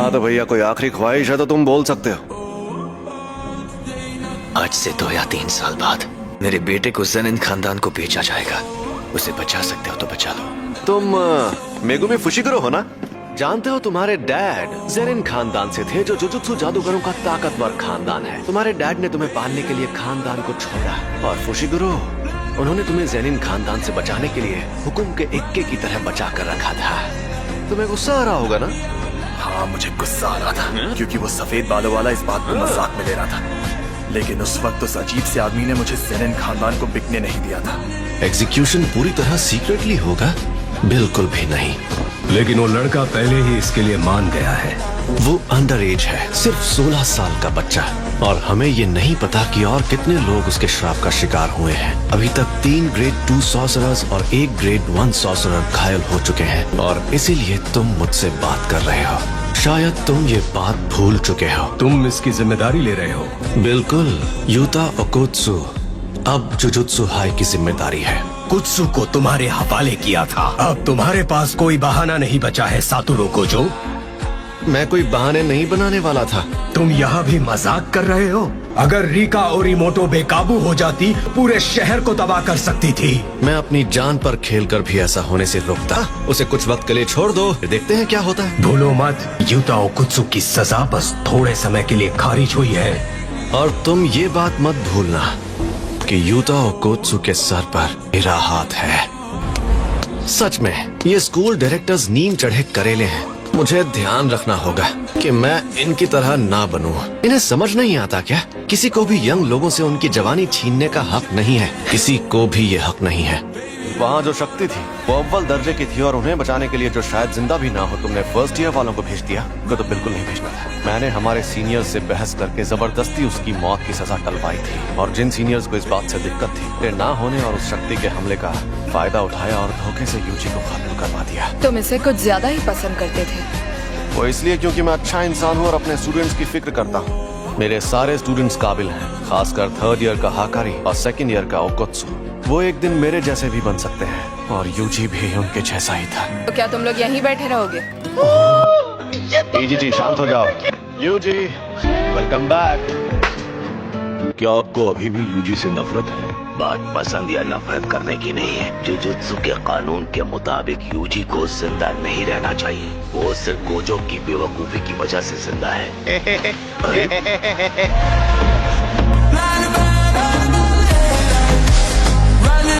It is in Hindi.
हाँ तो भैया कोई आखिरी ख्वाहिश है तो तुम बोल सकते हो। आज से 2 या 3 साल बाद मेरे बेटे को ज़ेनिन खानदान को बेचा जाएगा। उसे बचा सकते हो तो बचा लो। तुम मेगुमी फुशिगुरो हो ना? जानते हो तुम्हारे डैड ज़ेनिन खानदान से थे, जो जुजुत्सु जादूगरों का ताकतवर खानदान है। तुम्हारे डैड ने तुम्हें पालने के लिए खानदान को छोड़ा, और फुशिगुरो उन्होंने तुम्हें ज़ेनिन खानदान से बचाने के लिए हुकुम के इक्के की तरह बचा कर रखा था। तुम्हें गुस्सा आ रहा होगा ना? हाँ मुझे गुस्सा आ रहा था, क्योंकि वो सफेद बालों वाला इस बात को मजाक में ले रहा था। लेकिन उस वक्त उस अजीब से आदमी ने मुझे ज़ेनिन खानदान को बिकने नहीं दिया था। एग्जीक्यूशन पूरी तरह सीक्रेटली होगा? बिल्कुल भी नहीं। लेकिन वो लड़का पहले ही इसके लिए मान गया है। वो अंडर एज है, सिर्फ 16 साल का बच्चा, और हमें ये नहीं पता कि और कितने लोग उसके श्राप का शिकार हुए हैं। अभी तक 3 ग्रेड 2 सॉर्सरर्स और 1 ग्रेड 1 सॉर्सरर घायल हो चुके हैं, और इसीलिए तुम मुझसे बात कर रहे हो। शायद तुम ये बात भूल चुके हो। तुम इसकी जिम्मेदारी ले रहे हो? बिल्कुल, यूता ओकोत्सु अब जुजुत्सु हाई की जिम्मेदारी है। कुत्सु को तुम्हारे हवाले किया था। अब तुम्हारे पास कोई बहाना नहीं बचा है सातोरु कोजो। मैं कोई बहाने नहीं बनाने वाला था। तुम यहाँ भी मजाक कर रहे हो? अगर रिका ओरिमोटो बेकाबू हो जाती, पूरे शहर को तबाह कर सकती थी। मैं अपनी जान पर खेलकर भी ऐसा होने से रोकता। उसे कुछ वक्त के लिए छोड़ दो, फिर देखते हैं क्या होता है। भूलो मत, यूता ओकुत्सु की सजा बस थोड़े समय के लिए खारिज हुई है। और तुम ये बात मत भूलना कि यूता ओकोत्सु के सर पर मेरा हाथ है। सच में ये स्कूल डायरेक्टर्स नीम चढ़े करेले हैं। मुझे ध्यान रखना होगा कि मैं इनकी तरह ना बनूं। इन्हें समझ नहीं आता क्या? किसी को भी यंग लोगों से उनकी जवानी छीनने का हक नहीं है। किसी को भी ये हक नहीं है। वहाँ जो शक्ति थी वो अव्वल दर्जे की थी, और उन्हें बचाने के लिए जो शायद जिंदा भी ना हो तुमने फर्स्ट ईयर वालों को भेज दिया। उनको तो बिल्कुल नहीं भेजना था। मैंने हमारे सीनियर्स से बहस करके जबरदस्ती उसकी मौत की सजा टलवाई थी, और जिन सीनियर्स को इस बात से दिक्कत थी वे ना होने और उस शक्ति के हमले का फायदा उठाया और धोखे से यूजी को खत्म करवा दिया। तुम इसे कुछ ज्यादा ही पसंद करते थे। वो इसलिए क्योंकि मैं अच्छा इंसान हूँ और अपने स्टूडेंट्स की फिक्र करता हूँ। मेरे सारे स्टूडेंट्स काबिल हैं, खासकर 3rd ईयर का हाकारी और 2nd ईयर का ओकोत्सु। वो एक दिन मेरे जैसे भी बन सकते हैं, और यूजी भी उनके जैसा ही था। तो क्या तुम लोग यहीं बैठे रहोगे? जी शांत हो जाओ। UG welcome back. क्या आपको अभी भी यूजी से नफरत है? बात पसंद या नफरत करने की नहीं है। जुजुत्सु के कानून के मुताबिक यूजी को जिंदा नहीं रहना चाहिए। वो सिर्फ गोजो की बेवकूफी की वजह से जिंदा है।